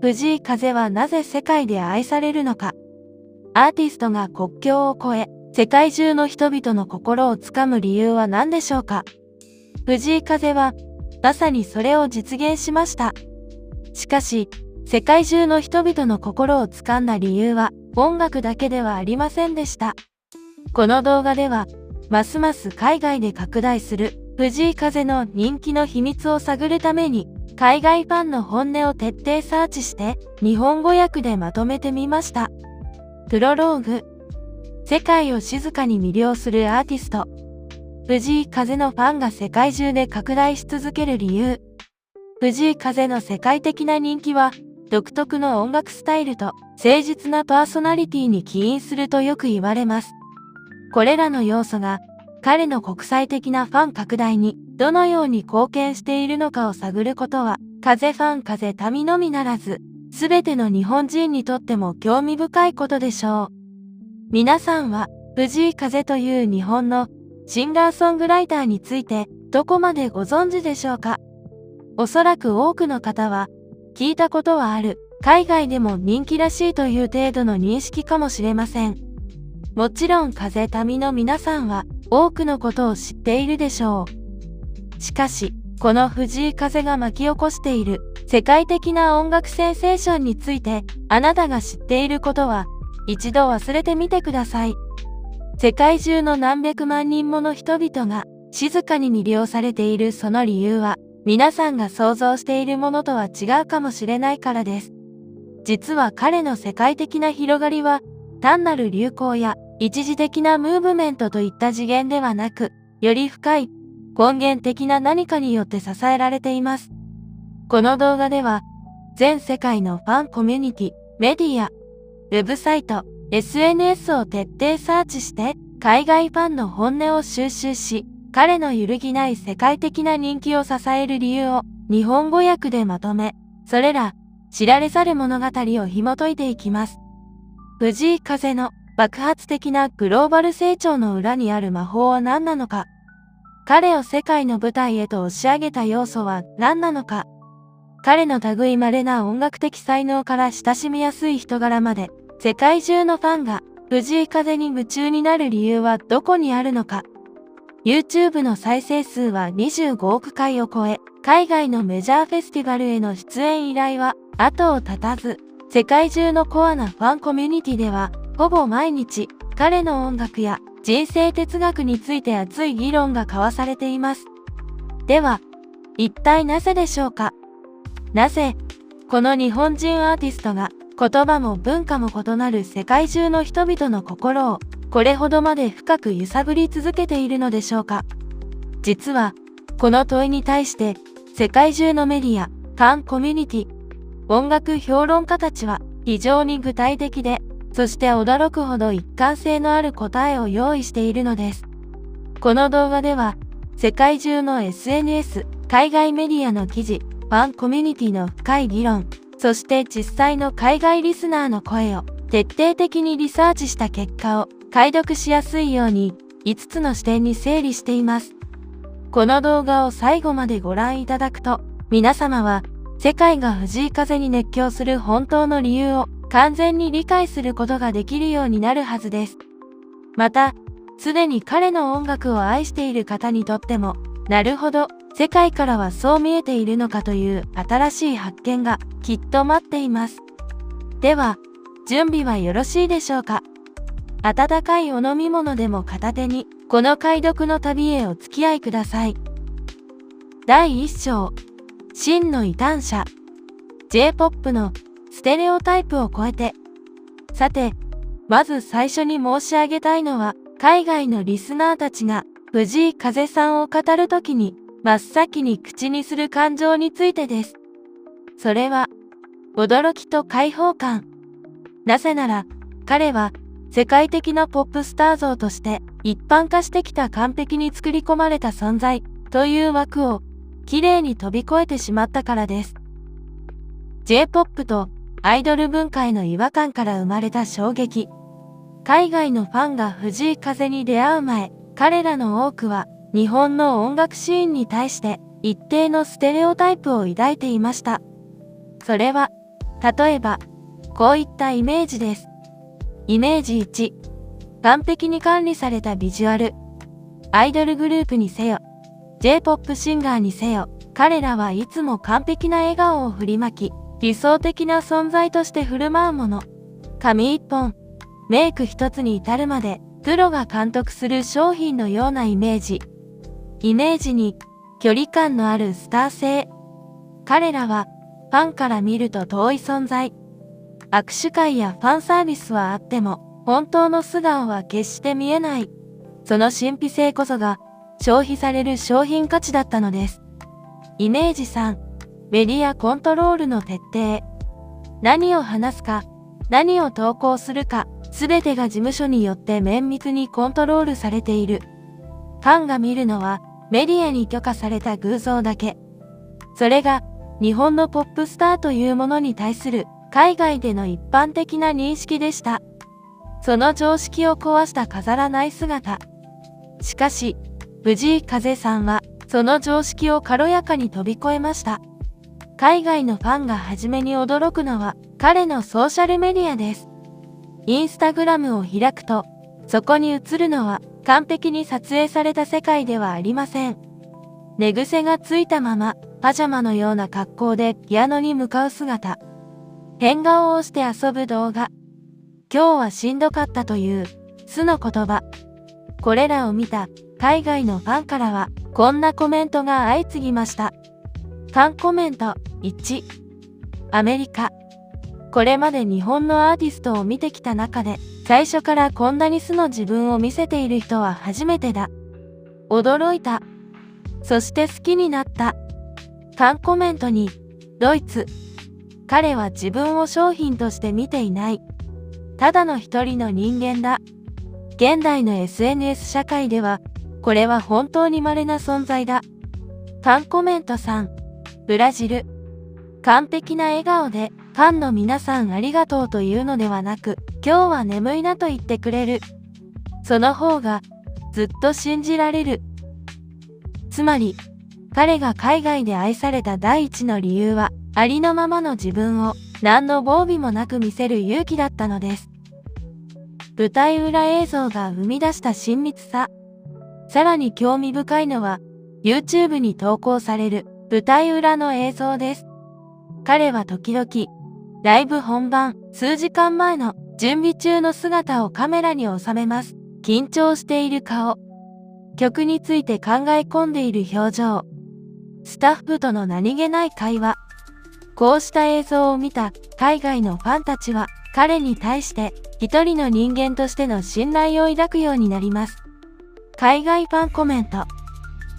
藤井風はなぜ世界で愛されるのか。アーティストが国境を越え、世界中の人々の心をつかむ理由は何でしょうか。藤井風は、まさにそれを実現しました。しかし、世界中の人々の心をつかんだ理由は、音楽だけではありませんでした。この動画では、ますます海外で拡大する藤井風の人気の秘密を探るために、海外ファンの本音を徹底サーチして、日本語訳でまとめてみました。プロローグ。世界を静かに魅了するアーティスト。藤井風のファンが世界中で拡大し続ける理由。藤井風の世界的な人気は、独特の音楽スタイルと誠実なパーソナリティに起因するとよく言われます。これらの要素が、彼の国際的なファン拡大にどのように貢献しているのかを探ることは、風ファン風民のみならず、すべての日本人にとっても興味深いことでしょう。皆さんは、藤井風という日本のシンガーソングライターについてどこまでご存知でしょうか。おそらく多くの方は、聞いたことはある、海外でも人気らしいという程度の認識かもしれません。もちろん風民の皆さんは多くのことを知っているでしょう。しかし、この藤井風が巻き起こしている世界的な音楽センセーションについてあなたが知っていることは一度忘れてみてください。世界中の何百万人もの人々が静かに魅了されているその理由は皆さんが想像しているものとは違うかもしれないからです。実は彼の世界的な広がりは単なる流行や一時的なムーブメントといった次元ではなく、より深い根源的な何かによって支えられています。この動画では、全世界のファンコミュニティ、メディア、ウェブサイト、SNS を徹底サーチして、海外ファンの本音を収集し、彼の揺るぎない世界的な人気を支える理由を日本語訳でまとめ、それら知られざる物語を紐解いていきます。藤井風の爆発的なグローバル成長の裏にある魔法は何なのか。彼を世界の舞台へと押し上げた要素は何なのか。彼の類いまれな音楽的才能から親しみやすい人柄まで、世界中のファンが藤井風に夢中になる理由はどこにあるのか。YouTube の再生数は25億回を超え、海外のメジャーフェスティバルへの出演依頼は後を絶たず、世界中のコアなファンコミュニティでは、ほぼ毎日、彼の音楽や人生哲学について熱い議論が交わされています。では、一体なぜでしょうか。なぜ、この日本人アーティストが言葉も文化も異なる世界中の人々の心をこれほどまで深く揺さぶり続けているのでしょうか。実は、この問いに対して、世界中のメディア、ファンコミュニティ、音楽評論家たちは非常に具体的で、そして驚くほど一貫性のある答えを用意しているのです。この動画では、世界中の SNS、海外メディアの記事、ファンコミュニティの深い議論、そして実際の海外リスナーの声を徹底的にリサーチした結果を解読しやすいように5つの視点に整理しています。この動画を最後までご覧いただくと、皆様は世界が藤井風に熱狂する本当の理由を完全に理解することができるようになるはずです。また、すでに彼の音楽を愛している方にとっても、なるほど、世界からはそう見えているのかという新しい発見がきっと待っています。では、準備はよろしいでしょうか。温かいお飲み物でも片手に、この解読の旅へお付き合いください。第1章、真の異端者。J-POP のステレオタイプを超えて。さて、まず最初に申し上げたいのは、海外のリスナーたちが藤井風さんを語るときに真っ先に口にする感情についてです。それは、驚きと解放感。なぜなら、彼は世界的なポップスター像として一般化してきた完璧に作り込まれた存在という枠をきれいに飛び越えてしまったからです。J-POP とアイドル文化への違和感から生まれた衝撃。海外のファンが藤井風に出会う前、彼らの多くは日本の音楽シーンに対して一定のステレオタイプを抱いていました。それは、例えば、こういったイメージです。イメージ1、完璧に管理されたビジュアル。アイドルグループにせよ、J-POP シンガーにせよ、彼らはいつも完璧な笑顔を振りまき、理想的な存在として振る舞うもの。髪一本、メイク一つに至るまで、プロが監督する商品のようなイメージ。イメージに、距離感のあるスター性。彼らは、ファンから見ると遠い存在。握手会やファンサービスはあっても、本当の素顔は決して見えない。その神秘性こそが、消費される商品価値だったのです。イメージ3、メディアコントロールの徹底。何を話すか、何を投稿するか、すべてが事務所によって綿密にコントロールされている。ファンが見るのは、メディアに許可された偶像だけ。それが、日本のポップスターというものに対する、海外での一般的な認識でした。その常識を壊した飾らない姿。しかし、藤井風さんは、その常識を軽やかに飛び越えました。海外のファンが初めに驚くのは、彼のソーシャルメディアです。インスタグラムを開くと、そこに映るのは、完璧に撮影された世界ではありません。寝癖がついたまま、パジャマのような格好でピアノに向かう姿。変顔をして遊ぶ動画。今日はしんどかったという、素の言葉。これらを見た海外のファンからは、こんなコメントが相次ぎました。ファンコメント1、アメリカ。これまで日本のアーティストを見てきた中で、最初からこんなに素の自分を見せている人は初めてだ。驚いた。そして好きになった。ファンコメント2、ドイツ。彼は自分を商品として見ていない。ただの一人の人間だ。現代の SNS 社会では、これは本当に稀な存在だ。ファンコメント3、ブラジル。完璧な笑顔で、ファンの皆さんありがとうというのではなく、今日は眠いなと言ってくれる。その方が、ずっと信じられる。つまり、彼が海外で愛された第一の理由は、ありのままの自分を何の防備もなく見せる勇気だったのです。舞台裏映像が生み出した親密さ。さらに興味深いのは、YouTube に投稿される舞台裏の映像です。彼は時々、ライブ本番数時間前の準備中の姿をカメラに収めます。緊張している顔。曲について考え込んでいる表情。スタッフとの何気ない会話。こうした映像を見た海外のファンたちは彼に対して一人の人間としての信頼を抱くようになります。海外ファンコメント。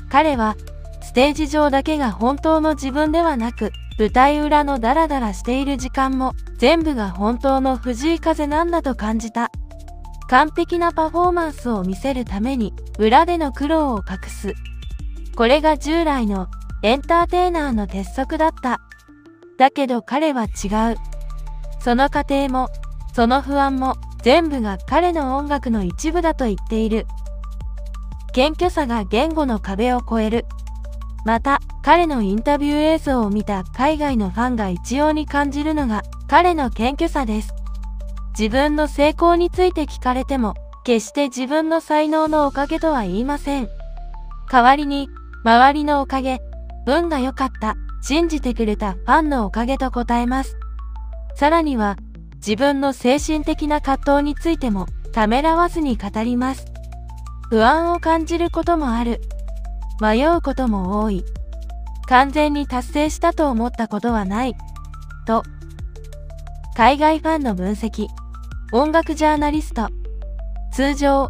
彼はステージ上だけが本当の自分ではなく、舞台裏のダラダラしている時間も全部が本当の藤井風なんだと感じた。完璧なパフォーマンスを見せるために裏での苦労を隠す。これが従来のエンターテイナーの鉄則だった。だけど彼は違う。その過程も、その不安も、全部が彼の音楽の一部だと言っている。謙虚さが言語の壁を越える。また、彼のインタビュー映像を見た海外のファンが一様に感じるのが、彼の謙虚さです。自分の成功について聞かれても、決して自分の才能のおかげとは言いません。代わりに、周りのおかげ、運が良かった。信じてくれたファンのおかげと答えます。さらには、自分の精神的な葛藤についても、ためらわずに語ります。不安を感じることもある。迷うことも多い。完全に達成したと思ったことはない。と、海外ファンの分析。音楽ジャーナリスト。通常、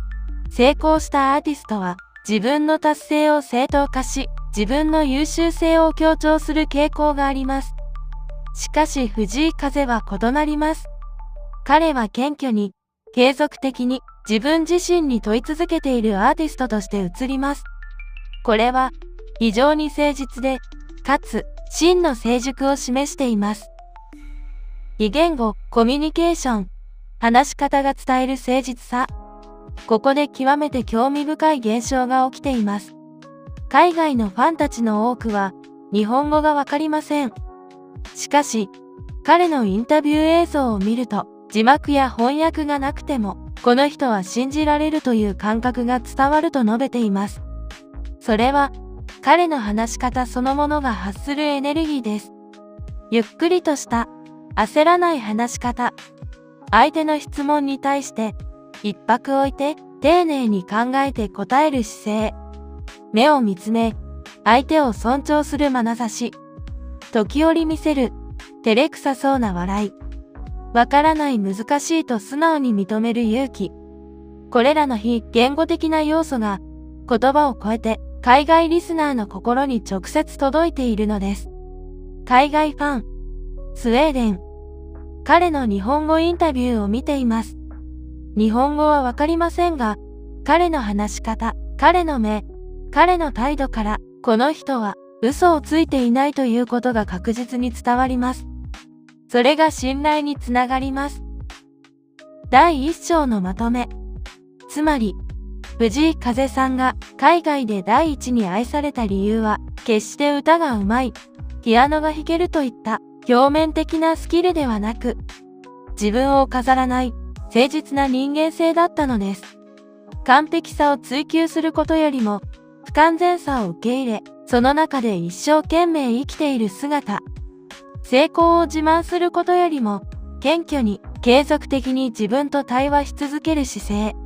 成功したアーティストは、自分の達成を正当化し、自分の優秀性を強調する傾向があります。しかし藤井風は異なります。彼は謙虚に、継続的に自分自身に問い続けているアーティストとして映ります。これは非常に誠実で、かつ真の成熟を示しています。異言語、コミュニケーション、話し方が伝える誠実さ。ここで極めて興味深い現象が起きています。海外のファンたちの多くは、日本語がわかりません。しかし、彼のインタビュー映像を見ると、字幕や翻訳がなくても、この人は信じられるという感覚が伝わると述べています。それは、彼の話し方そのものが発するエネルギーです。ゆっくりとした、焦らない話し方。相手の質問に対して、一拍置いて、丁寧に考えて答える姿勢。目を見つめ、相手を尊重する眼差し。時折見せる、照れくさそうな笑い。わからない難しいと素直に認める勇気。これらの非言語的な要素が、言葉を超えて海外リスナーの心に直接届いているのです。海外ファン、スウェーデン。彼の日本語インタビューを見ています。日本語はわかりませんが、彼の話し方、彼の目、彼の態度から、この人は嘘をついていないということが確実に伝わります。それが信頼につながります。第1章のまとめ。つまり、藤井風さんが海外で第一に愛された理由は、決して歌がうまい、ピアノが弾けるといった表面的なスキルではなく、自分を飾らない誠実な人間性だったのです。完璧さを追求することよりも、不完全さを受け入れ、その中で一生懸命生きている姿。成功を自慢することよりも、謙虚に継続的に自分と対話し続ける姿勢。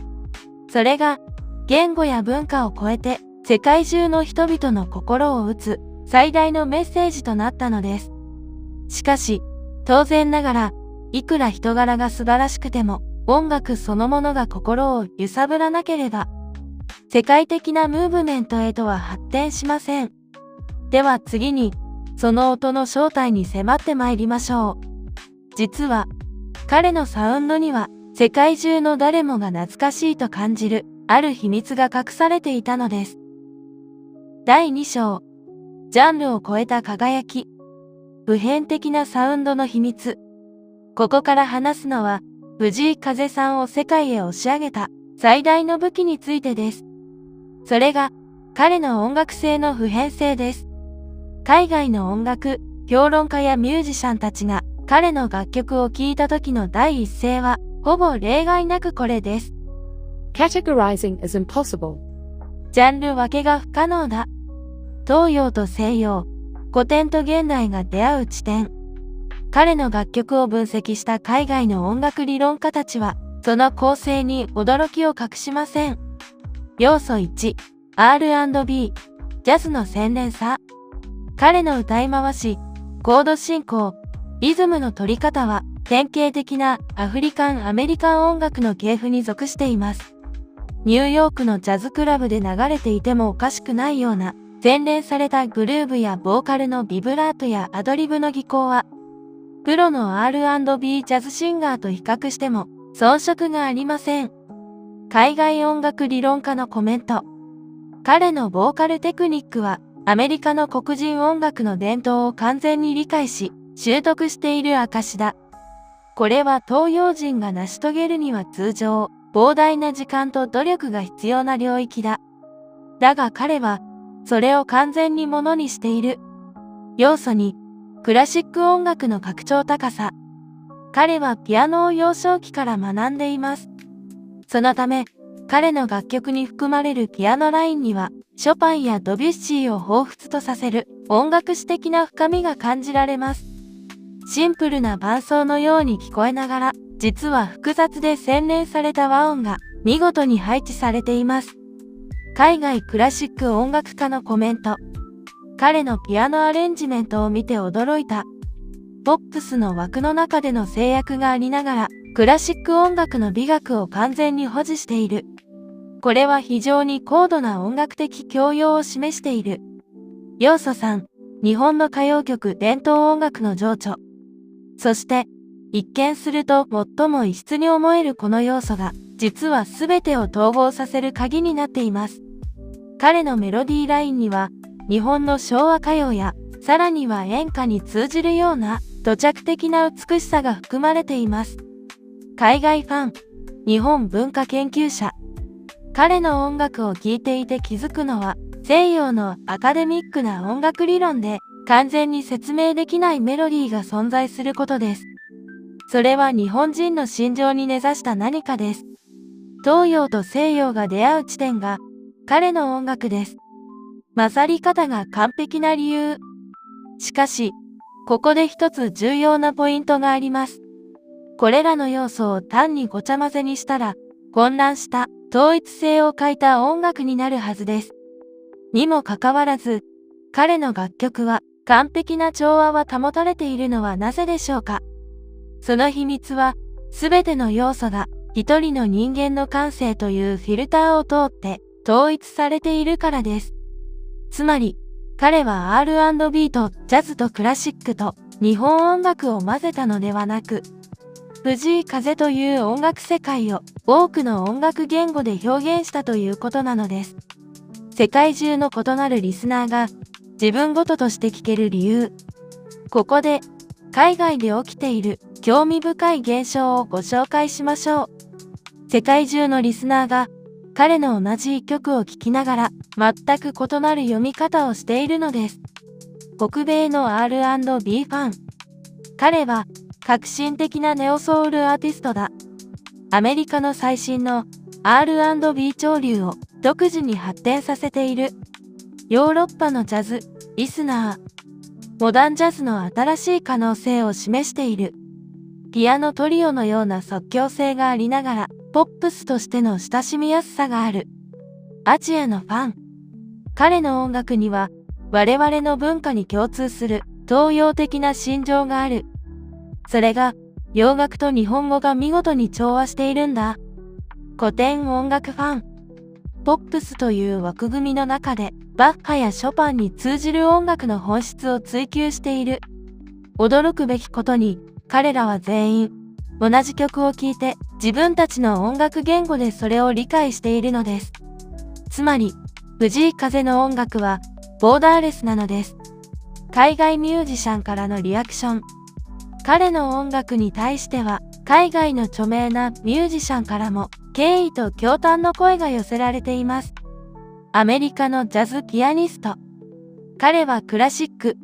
それが、言語や文化を超えて世界中の人々の心を打つ最大のメッセージとなったのです。しかし、当然ながら、いくら人柄が素晴らしくても、音楽そのものが心を揺さぶらなければ、世界的なムーブメントへとは発展しません。では次に、その音の正体に迫ってまいりましょう。実は、彼のサウンドには、世界中の誰もが懐かしいと感じる、ある秘密が隠されていたのです。第2章、ジャンルを超えた輝き、普遍的なサウンドの秘密。ここから話すのは、藤井風さんを世界へ押し上げた最大の武器についてです。それが、彼の音楽性の普遍性です。海外の音楽、評論家やミュージシャンたちが彼の楽曲を聴いた時の第一声は、ほぼ例外なくこれです。Categorizing is impossible. ジャンル分けが不可能だ。東洋と西洋、古典と現代が出会う地点。彼の楽曲を分析した海外の音楽理論家たちは、その構成に驚きを隠しません。要素1、R&B、ジャズの洗練さ。彼の歌い回し、コード進行、リズムの取り方は、典型的なアフリカン・アメリカン音楽の系譜に属しています。ニューヨークのジャズクラブで流れていてもおかしくないような、洗練されたグルーブやボーカルのビブラートやアドリブの技巧は、プロの R&B ジャズシンガーと比較しても遜色がありません。海外音楽理論家のコメント。彼のボーカルテクニックはアメリカの黒人音楽の伝統を完全に理解し、習得している証だ。これは東洋人が成し遂げるには通常、膨大な時間と努力が必要な領域だ。だが彼は、それを完全にものにしている。要素に、クラシック音楽の格調高さ。彼はピアノを幼少期から学んでいます。そのため、彼の楽曲に含まれるピアノラインには、ショパンやドビュッシーを彷彿とさせる音楽史的な深みが感じられます。シンプルな伴奏のように聞こえながら、実は複雑で洗練された和音が見事に配置されています。海外クラシック音楽家のコメント。彼のピアノアレンジメントを見て驚いた。ポップスの枠の中での制約がありながら、クラシック音楽の美学を完全に保持している。これは非常に高度な音楽的教養を示している。要素3、日本の歌謡曲伝統音楽の情緒。そして、一見すると最も異質に思えるこの要素が、実は全てを統合させる鍵になっています。彼のメロディーラインには、日本の昭和歌謡や、さらには演歌に通じるような、土着的な美しさが含まれています。海外ファン、日本文化研究者。彼の音楽を聴いていて気づくのは、西洋のアカデミックな音楽理論で、完全に説明できないメロディーが存在することです。それは日本人の心情に根ざした何かです。東洋と西洋が出会う地点が彼の音楽です。勝り方が完璧な理由。しかし、ここで一つ重要なポイントがあります。これらの要素を単にごちゃ混ぜにしたら、混乱した統一性を欠いた音楽になるはずです。にもかかわらず、彼の楽曲は完璧な調和は保たれているのはなぜでしょうか。その秘密は、すべての要素が一人の人間の感性というフィルターを通って統一されているからです。つまり、彼は R&B とジャズとクラシックと日本音楽を混ぜたのではなく、藤井風という音楽世界を多くの音楽言語で表現したということなのです。世界中の異なるリスナーが自分ごととして聴ける理由。ここで海外で起きている興味深い現象をご紹介しましょう。世界中のリスナーが彼の同じ一曲を聴きながら全く異なる読み方をしているのです。北米の R&B ファン。彼は革新的なネオソウルアーティストだ。アメリカの最新の R&B 潮流を独自に発展させている。ヨーロッパのジャズ、リスナー。モダンジャズの新しい可能性を示している。ピアノトリオのような即興性がありながら、ポップスとしての親しみやすさがある。アジアのファン。彼の音楽には、我々の文化に共通する東洋的な心情がある。それが、洋楽と日本語が見事に調和しているんだ。古典音楽ファン。ポップスという枠組みの中で、バッハやショパンに通じる音楽の本質を追求している。驚くべきことに、彼らは全員、同じ曲を聴いて、自分たちの音楽言語でそれを理解しているのです。つまり、藤井風の音楽は、ボーダーレスなのです。海外ミュージシャンからのリアクション。彼の音楽に対しては、海外の著名なミュージシャンからも、敬意と驚嘆の声が寄せられています。アメリカのジャズピアニスト。彼はクラシック、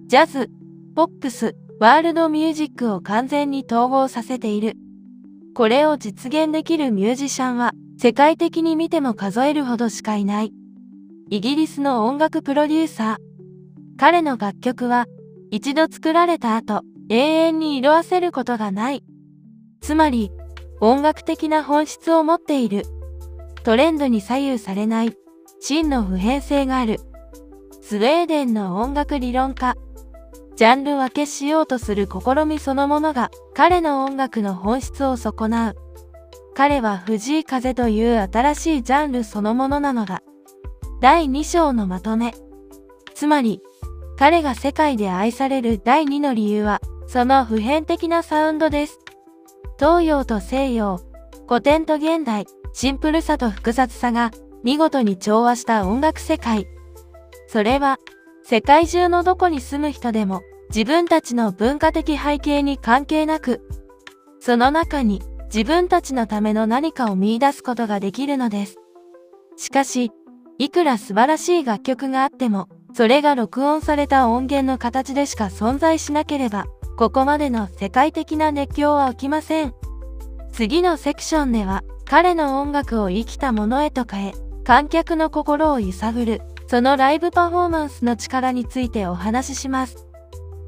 ジャズ、ポップス、ワールドミュージックを完全に統合させている。これを実現できるミュージシャンは、世界的に見ても数えるほどしかいない。イギリスの音楽プロデューサー。彼の楽曲は、一度作られた後、永遠に色褪せることがない。つまり、音楽的な本質を持っている。トレンドに左右されない、真の普遍性がある。スウェーデンの音楽理論家。ジャンル分けしようとする試みそのものが、彼の音楽の本質を損なう。彼は藤井風という新しいジャンルそのものなのだ。第2章のまとめ。つまり、彼が世界で愛される第2の理由は、その普遍的なサウンドです。東洋と西洋、古典と現代、シンプルさと複雑さが見事に調和した音楽世界。それは、世界中のどこに住む人でも自分たちの文化的背景に関係なく、その中に自分たちのための何かを見出すことができるのです。しかし、いくら素晴らしい楽曲があっても、それが録音された音源の形でしか存在しなければ、ここまでの世界的な熱狂は起きません。次のセクションでは、彼の音楽を生きたものへと変え、観客の心を揺さぶる、そのライブパフォーマンスの力についてお話しします。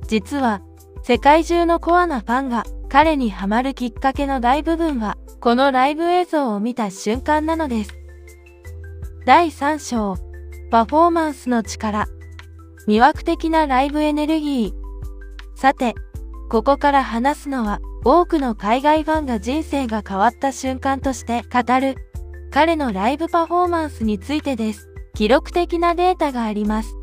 実は、世界中のコアなファンが彼にハマるきっかけの大部分は、このライブ映像を見た瞬間なのです。第3章、パフォーマンスの力。魅惑的なライブエネルギー。さて、ここから話すのは、多くの海外ファンが人生が変わった瞬間として語る、彼のライブパフォーマンスについてです。記録的なデータがあります。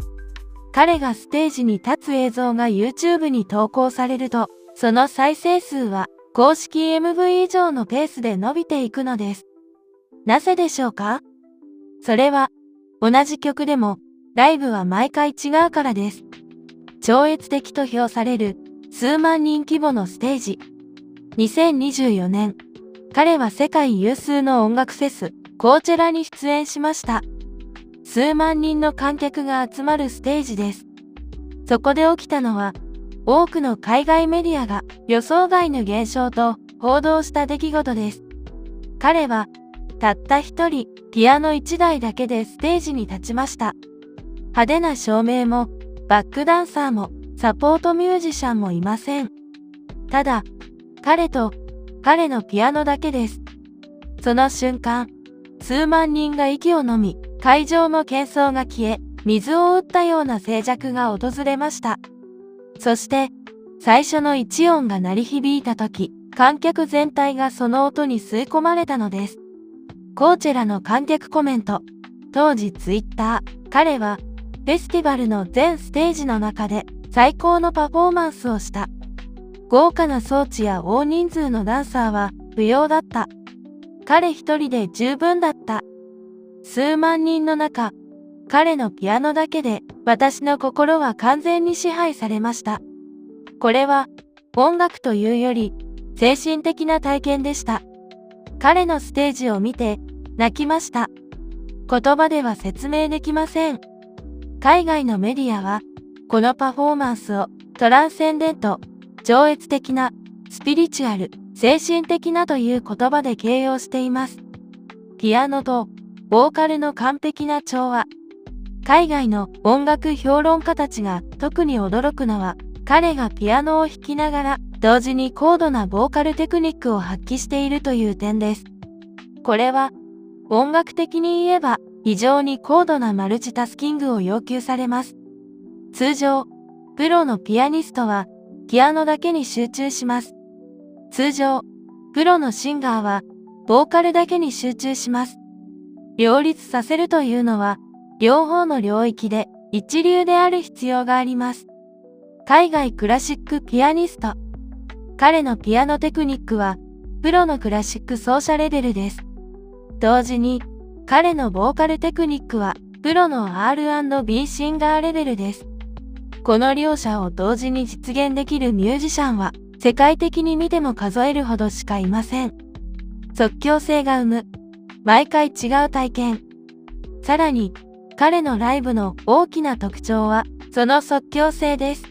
彼がステージに立つ映像が YouTube に投稿されると、その再生数は公式 MV 以上のペースで伸びていくのです。なぜでしょうか？それは、同じ曲でも、ライブは毎回違うからです。超越的と評される、数万人規模のステージ。2024年、彼は世界有数の音楽フェス、コーチェラに出演しました。数万人の観客が集まるステージです。そこで起きたのは、多くの海外メディアが予想外の現象と報道した出来事です。彼は、たった一人、ピアノ一台だけでステージに立ちました。派手な照明も、バックダンサーも、サポートミュージシャンもいません。ただ、彼と、彼のピアノだけです。その瞬間、数万人が息を飲み、会場の喧騒が消え、水を打ったような静寂が訪れました。そして、最初の一音が鳴り響いたとき、観客全体がその音に吸い込まれたのです。コーチェラの観客コメント。当時ツイッター、彼は、フェスティバルの全ステージの中で最高のパフォーマンスをした。豪華な装置や大人数のダンサーは不要だった。彼一人で十分だった。数万人の中、彼のピアノだけで私の心は完全に支配されました。これは音楽というより精神的な体験でした。彼のステージを見て泣きました。言葉では説明できません。海外のメディアはこのパフォーマンスをトランセンデント、超越的な、スピリチュアル、精神的なという言葉で形容しています。ピアノとボーカルの完璧な調和。海外の音楽評論家たちが特に驚くのは、彼がピアノを弾きながら同時に高度なボーカルテクニックを発揮しているという点です。これは音楽的に言えば非常に高度なマルチタスキングを要求されます。通常、プロのピアニストはピアノだけに集中します。通常、プロのシンガーはボーカルだけに集中します。両立させるというのは、両方の領域で一流である必要があります。海外クラシックピアニスト。彼のピアノテクニックは、プロのクラシック奏者レベルです。同時に、彼のボーカルテクニックは、プロの R&B シンガーレベルです。この両者を同時に実現できるミュージシャンは、世界的に見ても数えるほどしかいません。即興性が生む、毎回違う体験。さらに、彼のライブの大きな特徴は、その即興性です。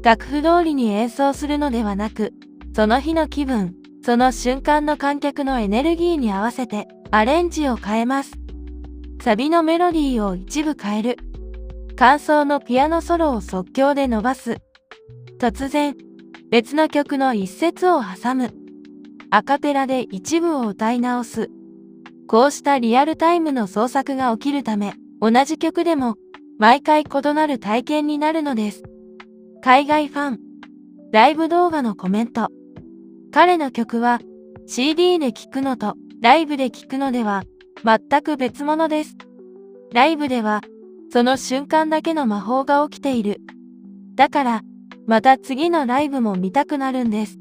楽譜通りに演奏するのではなく、その日の気分、その瞬間の観客のエネルギーに合わせて、アレンジを変えます。サビのメロディーを一部変える。間奏のピアノソロを即興で伸ばす。突然、別の曲の一節を挟む。アカペラで一部を歌い直す。こうしたリアルタイムの創作が起きるため、同じ曲でも毎回異なる体験になるのです。海外ファン。ライブ動画のコメント。彼の曲は CD で聴くのとライブで聴くのでは全く別物です。ライブではその瞬間だけの魔法が起きている。だからまた次のライブも見たくなるんです。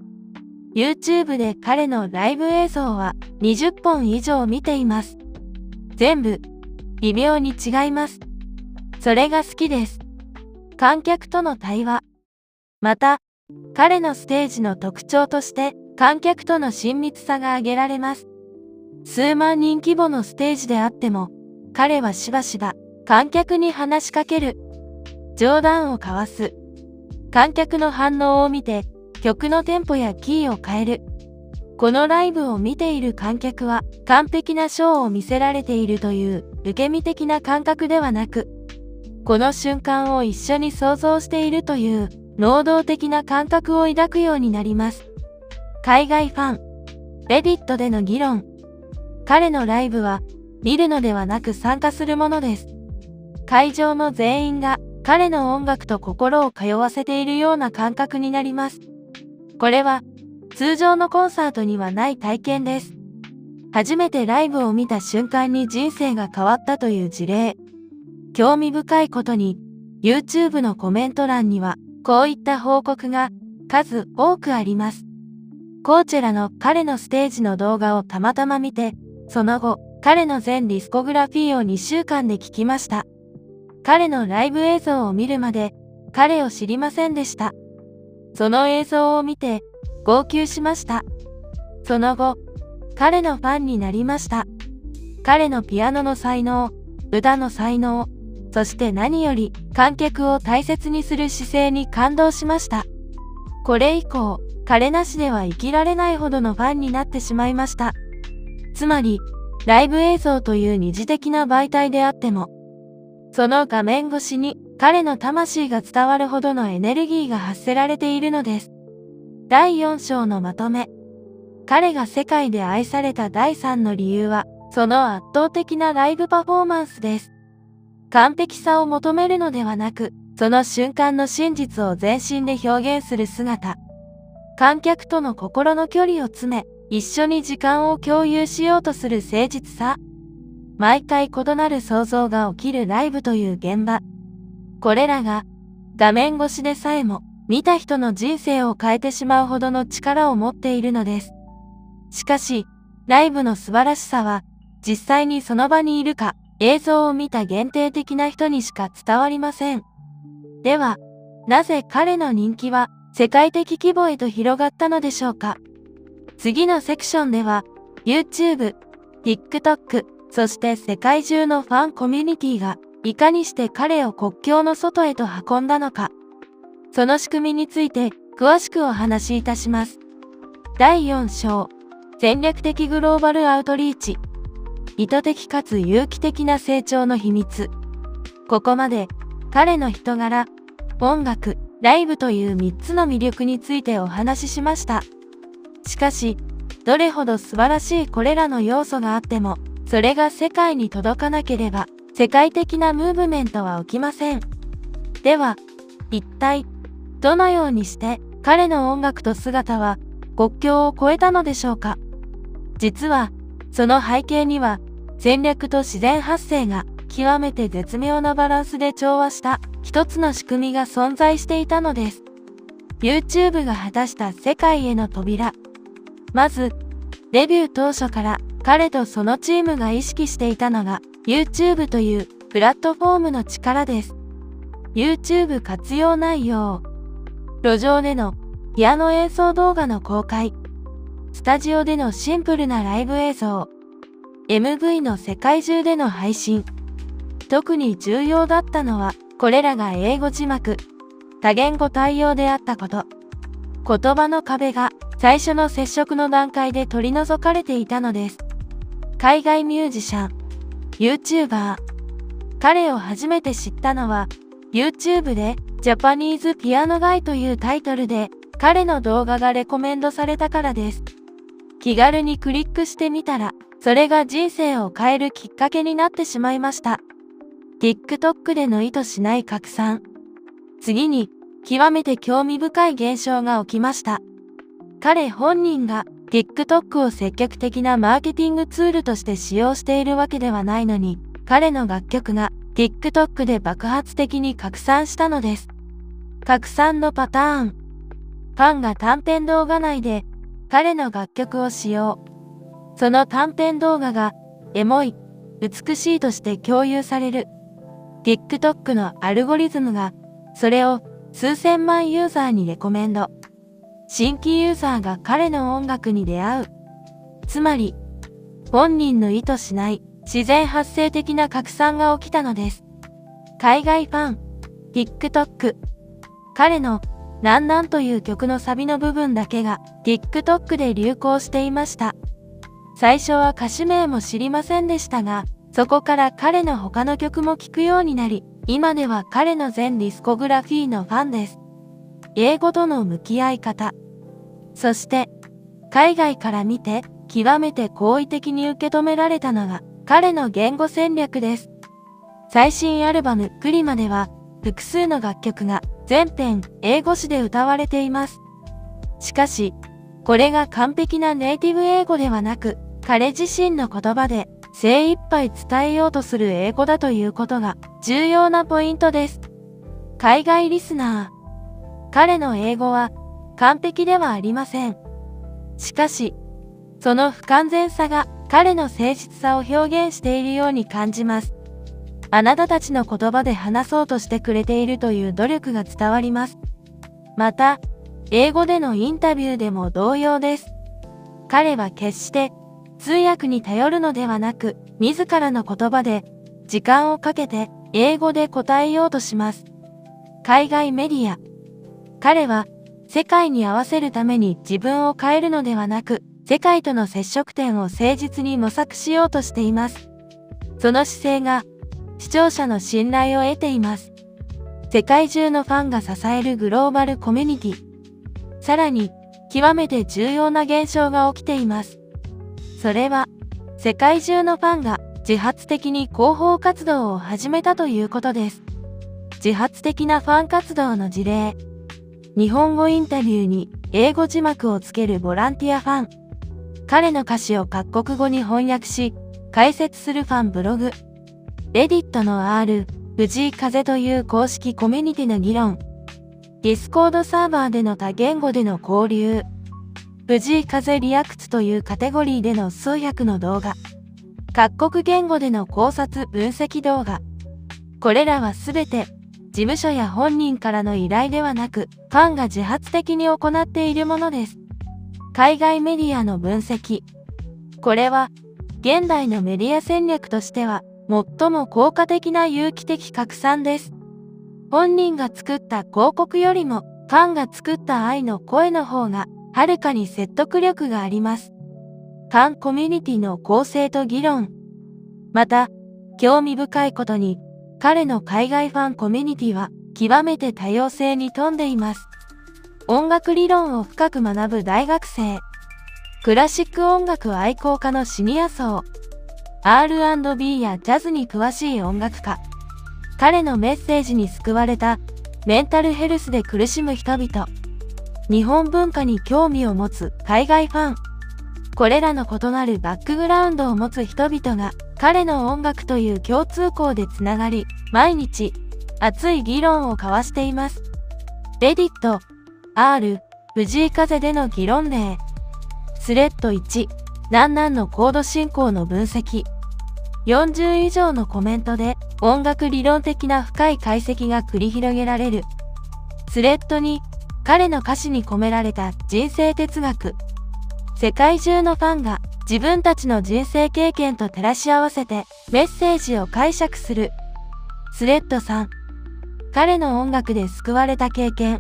YouTube で彼のライブ映像は20本以上見ています。全部微妙に違います。それが好きです。観客との対話。また、彼のステージの特徴として観客との親密さが挙げられます。数万人規模のステージであっても、彼はしばしば観客に話しかける。冗談を交わす。観客の反応を見て曲のテンポやキーを変える。このライブを見ている観客は完璧なショーを見せられているという受け身的な感覚ではなく、この瞬間を一緒に想像しているという能動的な感覚を抱くようになります。海外ファン。レディットでの議論。彼のライブは見るのではなく参加するものです。会場の全員が彼の音楽と心を通わせているような感覚になります。これは通常のコンサートにはない体験です。初めてライブを見た瞬間に人生が変わったという事例。興味深いことに YouTube のコメント欄にはこういった報告が数多くあります。コーチェラの彼のステージの動画をたまたま見て、その後彼の全ディスコグラフィーを2週間で聞きました。彼のライブ映像を見るまで彼を知りませんでした。その映像を見て号泣しました。その後、彼のファンになりました。彼のピアノの才能、歌の才能、そして何より観客を大切にする姿勢に感動しました。これ以降、彼なしでは生きられないほどのファンになってしまいました。つまり、ライブ映像という二次的な媒体であっても、その画面越しに彼の魂が伝わるほどのエネルギーが発せられているのです。第4章のまとめ。彼が世界で愛された第3の理由は、その圧倒的なライブパフォーマンスです。完璧さを求めるのではなく、その瞬間の真実を全身で表現する姿。観客との心の距離を詰め、一緒に時間を共有しようとする誠実さ。毎回異なる想像が起きるライブという現場。これらが画面越しでさえも見た人の人生を変えてしまうほどの力を持っているのです。しかし、ライブの素晴らしさは実際にその場にいるか映像を見た限定的な人にしか伝わりません。では、なぜ彼の人気は世界的規模へと広がったのでしょうか。次のセクションでは YouTube、TikTok、そして世界中のファンコミュニティがいかにして彼を国境の外へと運んだのか、その仕組みについて詳しくお話しいたします。第4章、戦略的グローバルアウトリーチ。意図的かつ有機的な成長の秘密。ここまで彼の人柄、音楽、ライブという3つの魅力についてお話ししました。しかし、どれほど素晴らしいこれらの要素があっても、それが世界に届かなければ、世界的なムーブメントは起きません。では、一体、どのようにして彼の音楽と姿は国境を越えたのでしょうか。実は、その背景には、戦略と自然発生が極めて絶妙なバランスで調和した一つの仕組みが存在していたのです。YouTube が果たした世界への扉。まず、デビュー当初から彼とそのチームが意識していたのが YouTube というプラットフォームの力です。YouTube 活用内容。路上でのピアノ演奏動画の公開。スタジオでのシンプルなライブ映像。MV の世界中での配信。特に重要だったのは、これらが英語字幕、多言語対応であったこと。言葉の壁が最初の接触の段階で取り除かれていたのです。海外ミュージシャン、YouTuber。彼を初めて知ったのは、YouTube でジャパニーズピアノガイというタイトルで彼の動画がレコメンドされたからです。気軽にクリックしてみたら、それが人生を変えるきっかけになってしまいました。TikTok での意図しない拡散。次に、極めて興味深い現象が起きました。彼本人が TikTok を積極的なマーケティングツールとして使用しているわけではないのに、彼の楽曲が TikTok で爆発的に拡散したのです。拡散のパターン。ファンが短編動画内で彼の楽曲を使用。その短編動画がエモい、美しいとして共有される。TikTok のアルゴリズムがそれを数千万ユーザーにレコメンド。新規ユーザーが彼の音楽に出会う。つまり、本人の意図しない自然発生的な拡散が起きたのです。海外ファン、TikTok。彼のなんなんという曲のサビの部分だけが TikTok で流行していました。最初は歌手名も知りませんでしたが、そこから彼の他の曲も聴くようになり、今では彼の全ディスコグラフィーのファンです。英語との向き合い方。そして、海外から見て、極めて好意的に受け止められたのが、彼の言語戦略です。最新アルバム、クリマでは、複数の楽曲が全編英語詞で歌われています。しかし、これが完璧なネイティブ英語ではなく、彼自身の言葉で精一杯伝えようとする英語だということが重要なポイントです。海外リスナー。彼の英語は完璧ではありません。しかし、その不完全さが彼の誠実さを表現しているように感じます。あなたたちの言葉で話そうとしてくれているという努力が伝わります。また、英語でのインタビューでも同様です。彼は決して通訳に頼るのではなく、自らの言葉で時間をかけて英語で答えようとします。海外メディア。彼は、世界に合わせるために自分を変えるのではなく、世界との接触点を誠実に模索しようとしています。その姿勢が、視聴者の信頼を得ています。世界中のファンが支えるグローバルコミュニティ。さらに、極めて重要な現象が起きています。それは、世界中のファンが自発的に広報活動を始めたということです。自発的なファン活動の事例。日本語インタビューに英語字幕をつけるボランティアファン。彼の歌詞を各国語に翻訳し、解説するファンブログ。レディットの R、藤井風という公式コミュニティの議論。ディスコードサーバーでの多言語での交流。藤井風リアクツというカテゴリーでの数百の動画。各国言語での考察分析動画。これらはすべて、事務所や本人からの依頼ではなく、ファンが自発的に行っているものです。海外メディアの分析。これは、現代のメディア戦略としては、最も効果的な有機的拡散です。本人が作った広告よりも、ファンが作った愛の声の方が、はるかに説得力があります。ファンコミュニティの構成と議論。また、興味深いことに、彼の海外ファンコミュニティは、極めて多様性に富んでいます。音楽理論を深く学ぶ大学生。クラシック音楽愛好家のシニア層。R&B やジャズに詳しい音楽家。彼のメッセージに救われた、メンタルヘルスで苦しむ人々。日本文化に興味を持つ海外ファン。これらの異なるバックグラウンドを持つ人々が、彼の音楽という共通項でつながり、毎日、熱い議論を交わしています。レディット、R、藤井風での議論例。スレッド1、なんなんのコード進行の分析。40以上のコメントで、音楽理論的な深い解析が繰り広げられる。スレッド2、彼の歌詞に込められた人生哲学。世界中のファンが自分たちの人生経験と照らし合わせてメッセージを解釈する。スレッド3、彼の音楽で救われた経験。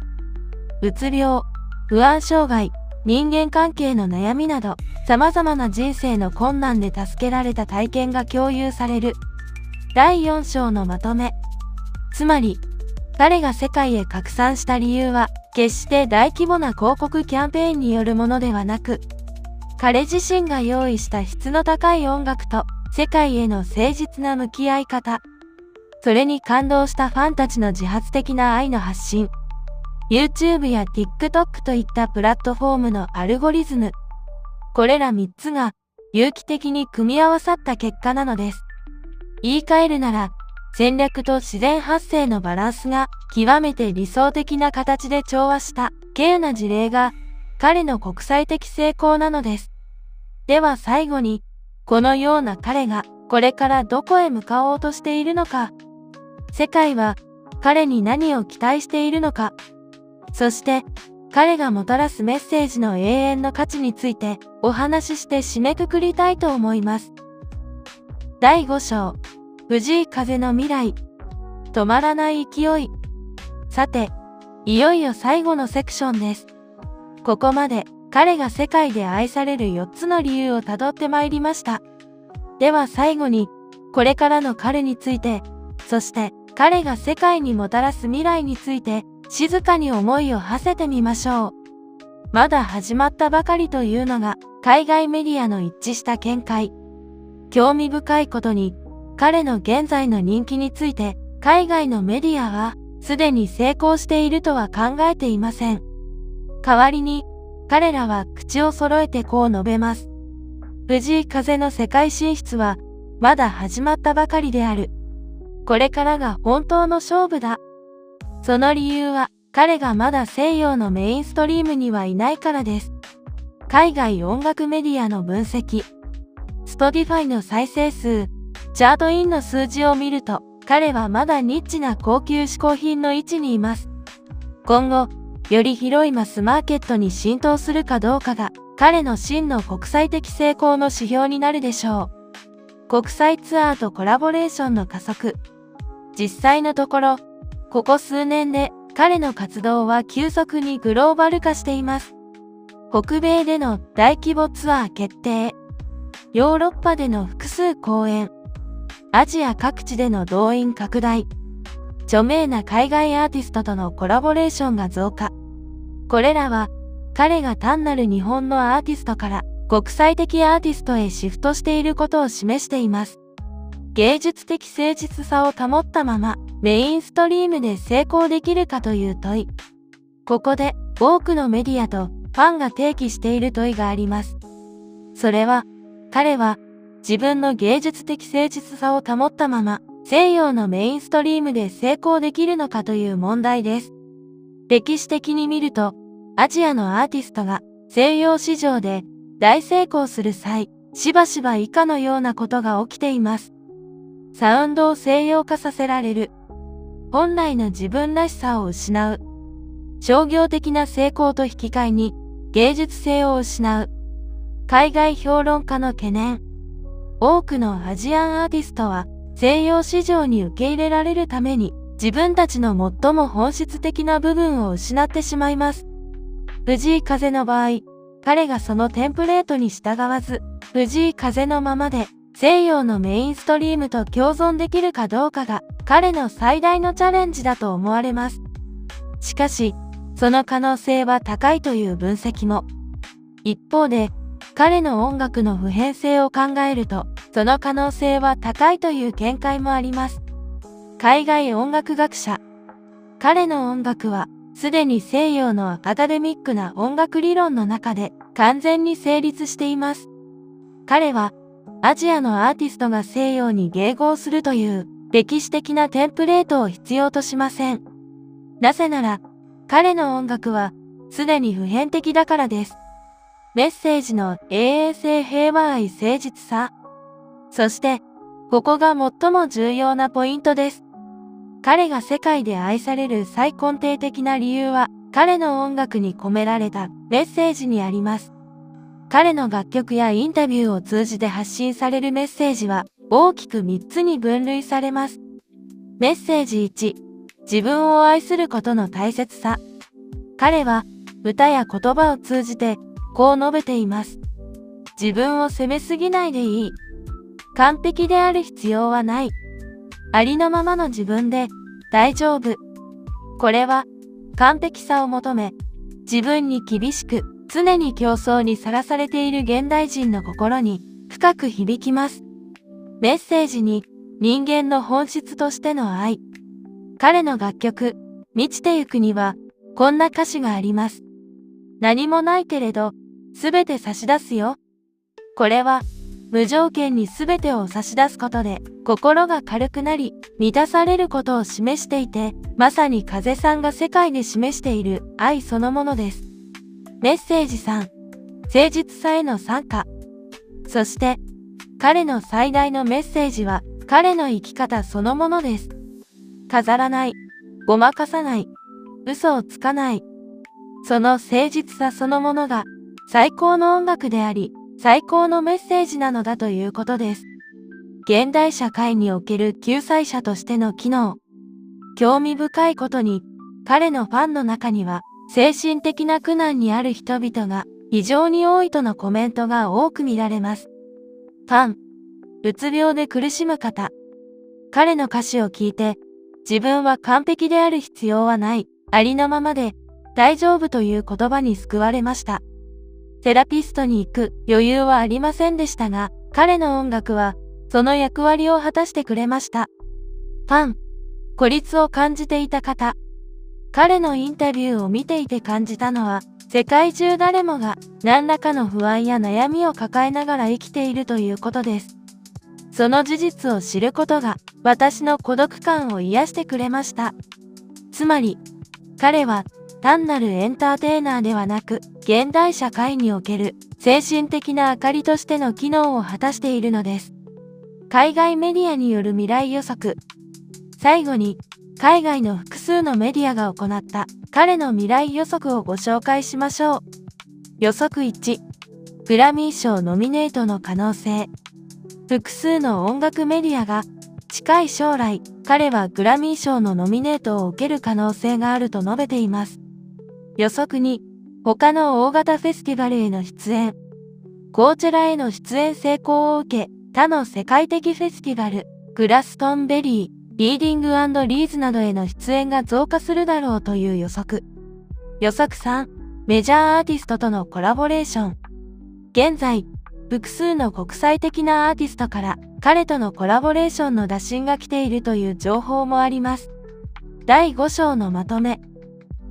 うつ病、不安障害、人間関係の悩みなど、様々な人生の困難で助けられた体験が共有される。第4章のまとめ。つまり、彼が世界へ拡散した理由は、決して大規模な広告キャンペーンによるものではなく、彼自身が用意した質の高い音楽と、世界への誠実な向き合い方。それに感動したファンたちの自発的な愛の発信。YouTube や TikTok といったプラットフォームのアルゴリズム。これら3つが有機的に組み合わさった結果なのです。言い換えるなら、戦略と自然発生のバランスが極めて理想的な形で調和した稀有な事例が彼の国際的成功なのです。では最後に、このような彼がこれからどこへ向かおうとしているのか、世界は彼に何を期待しているのか、そして彼がもたらすメッセージの永遠の価値についてお話しして締めくくりたいと思います。第5章、藤井風の未来、止まらない勢い。さて、いよいよ最後のセクションです。ここまで彼が世界で愛される4つの理由をたどってまいりました。では最後に、これからの彼について、そして彼が世界にもたらす未来について、静かに思いを馳せてみましょう。まだ始まったばかりというのが、海外メディアの一致した見解。興味深いことに、彼の現在の人気について、海外のメディアは、すでに成功しているとは考えていません。代わりに、彼らは口を揃えてこう述べます。藤井風の世界進出は、まだ始まったばかりである。これからが本当の勝負だ。その理由は、彼がまだ西洋のメインストリームにはいないからです。海外音楽メディアの分析。Spotify の再生数、チャートインの数字を見ると、彼はまだニッチな高級嗜好品の位置にいます。今後、より広いマスマーケットに浸透するかどうかが、彼の真の国際的成功の指標になるでしょう。国際ツアーとコラボレーションの加速。実際のところ、ここ数年で彼の活動は急速にグローバル化しています。北米での大規模ツアー決定、ヨーロッパでの複数公演、アジア各地での動員拡大、著名な海外アーティストとのコラボレーションが増加。これらは、彼が単なる日本のアーティストから国際的アーティストへシフトしていることを示しています。芸術的誠実さを保ったままメインストリームで成功できるかという問い。ここで多くのメディアとファンが提起している問いがあります。それは、彼は自分の芸術的誠実さを保ったまま西洋のメインストリームで成功できるのかという問題です。歴史的に見ると、アジアのアーティストが西洋市場で大成功する際、しばしば以下のようなことが起きています。サウンドを西洋化させられる。本来の自分らしさを失う。商業的な成功と引き換えに芸術性を失う。海外評論家の懸念。多くのアジアンアーティストは西洋市場に受け入れられるために自分たちの最も本質的な部分を失ってしまいます。藤井風の場合、彼がそのテンプレートに従わず、藤井風のままで西洋のメインストリームと共存できるかどうかが彼の最大のチャレンジだと思われます。しかし、その可能性は高いという分析も。一方で、彼の音楽の普遍性を考えると、その可能性は高いという見解もあります。海外音楽学者。彼の音楽は、すでに西洋のアカデミックな音楽理論の中で完全に成立しています。彼は、アジアのアーティストが西洋に迎合するという歴史的なテンプレートを必要としません。なぜなら、彼の音楽はすでに普遍的だからです。メッセージの永遠性、平和愛、誠実さ。そして、ここが最も重要なポイントです。彼が世界で愛される最根底的な理由は、彼の音楽に込められたメッセージにあります。彼の楽曲やインタビューを通じて発信されるメッセージは、大きく3つに分類されます。メッセージ1、自分を愛することの大切さ。彼は、歌や言葉を通じて、こう述べています。自分を責めすぎないでいい。完璧である必要はない。ありのままの自分で大丈夫。これは完璧さを求め、自分に厳しく常に競争にさらされている現代人の心に深く響きます。メッセージに人間の本質としての愛。彼の楽曲、満ちてゆくにはこんな歌詞があります。何もないけれど、すべて差し出すよ。これは無条件にすべてを差し出すことで心が軽くなり満たされることを示していて、まさに風さんが世界で示している愛そのものです。メッセージ3、誠実さへの参加。そして彼の最大のメッセージは彼の生き方そのものです。飾らない、ごまかさない、嘘をつかない。その誠実さそのものが最高の音楽であり、最高のメッセージなのだということです。現代社会における救済者としての機能。興味深いことに、彼のファンの中には、精神的な苦難にある人々が非常に多いとのコメントが多く見られます。ファン、うつ病で苦しむ方。彼の歌詞を聞いて、自分は完璧である必要はない、ありのままで大丈夫という言葉に救われました。セラピストに行く余裕はありませんでしたが、彼の音楽はその役割を果たしてくれました。ファン、孤立を感じていた方。彼のインタビューを見ていて感じたのは、世界中誰もが何らかの不安や悩みを抱えながら生きているということです。その事実を知ることが私の孤独感を癒してくれました。つまり、彼は単なるエンターテイナーではなく、現代社会における精神的な明かりとしての機能を果たしているのです。海外メディアによる未来予測。最後に、海外の複数のメディアが行った彼の未来予測をご紹介しましょう。予測1、グラミー賞ノミネートの可能性。複数の音楽メディアが近い将来、彼はグラミー賞のノミネートを受ける可能性があると述べています。予測2、他の大型フェスティバルへの出演。コーチェラへの出演成功を受け、他の世界的フェスティバル、グラストンベリー、リーディング&リーズなどへの出演が増加するだろうという予測。予測3、メジャーアーティストとのコラボレーション。現在、複数の国際的なアーティストから彼とのコラボレーションの打診が来ているという情報もあります。第5章のまとめ。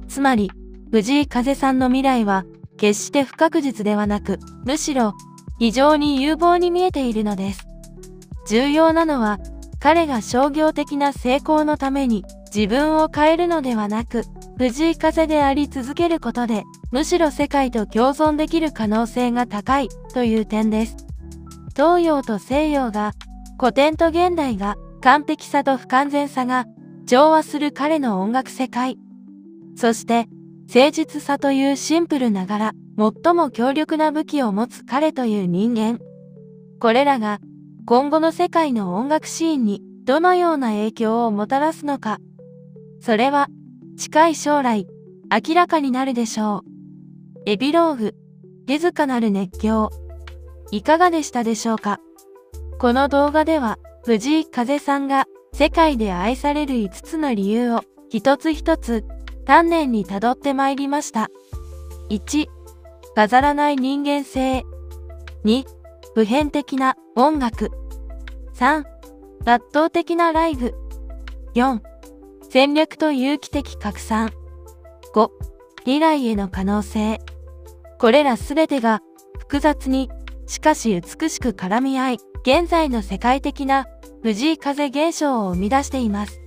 つまり、藤井風さんの未来は決して不確実ではなく、むしろ非常に有望に見えているのです。重要なのは、彼が商業的な成功のために自分を変えるのではなく、藤井風であり続けることで、むしろ世界と共存できる可能性が高いという点です。東洋と西洋が、古典と現代が、完璧さと不完全さが調和する彼の音楽世界。そして、誠実さというシンプルながら、最も強力な武器を持つ彼という人間。これらが、今後の世界の音楽シーンにどのような影響をもたらすのか。それは、近い将来、明らかになるでしょう。エピローグ、静かなる熱狂。いかがでしたでしょうか。この動画では、藤井風さんが世界で愛される5つの理由を一つ一つ丹念に辿ってまいりました。1、飾らない人間性。2、普遍的な音楽。3、圧倒的なライブ。4、戦略と有機的拡散。5、未来への可能性。これらすべてが複雑に、しかし美しく絡み合い、現在の世界的な藤井風現象を生み出しています。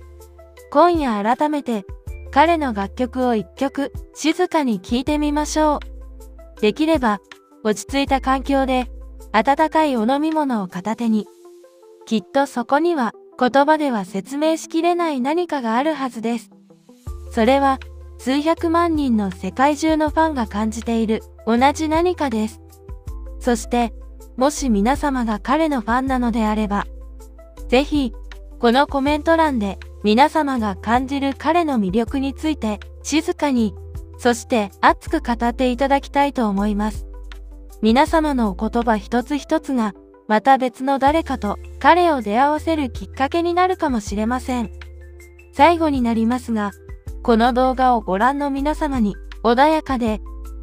今夜改めて彼の楽曲を一曲静かに聴いてみましょう。できれば落ち着いた環境で温かいお飲み物を片手に。きっとそこには言葉では説明しきれない何かがあるはずです。それは数百万人の世界中のファンが感じている同じ何かです。そして、もし皆様が彼のファンなのであれば、ぜひ、このコメント欄で皆様が感じる彼の魅力について静かに、そして熱く語っていただきたいと思います。皆様のお言葉一つ一つが、また別の誰かと彼を出会わせるきっかけになるかもしれません。最後になりますが、この動画をご覧の皆様に穏やかで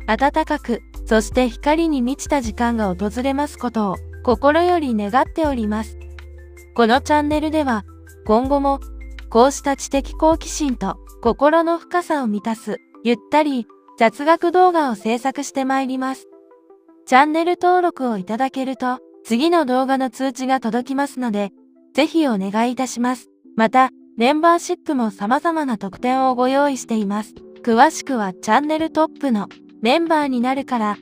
温かく、そして光に満ちた時間が訪れますことを心より願っております。このチャンネルでは今後もこうした知的好奇心と心の深さを満たすゆったり雑学動画を制作してまいります。チャンネル登録をいただけると次の動画の通知が届きますので、ぜひお願いいたします。また、メンバーシップも様々な特典をご用意しています。詳しくはチャンネルトップのメンバーになるから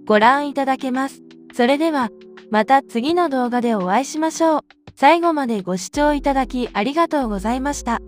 ご覧いただけます。それではまた次の動画でお会いしましょう。最後までご視聴いただきありがとうございました。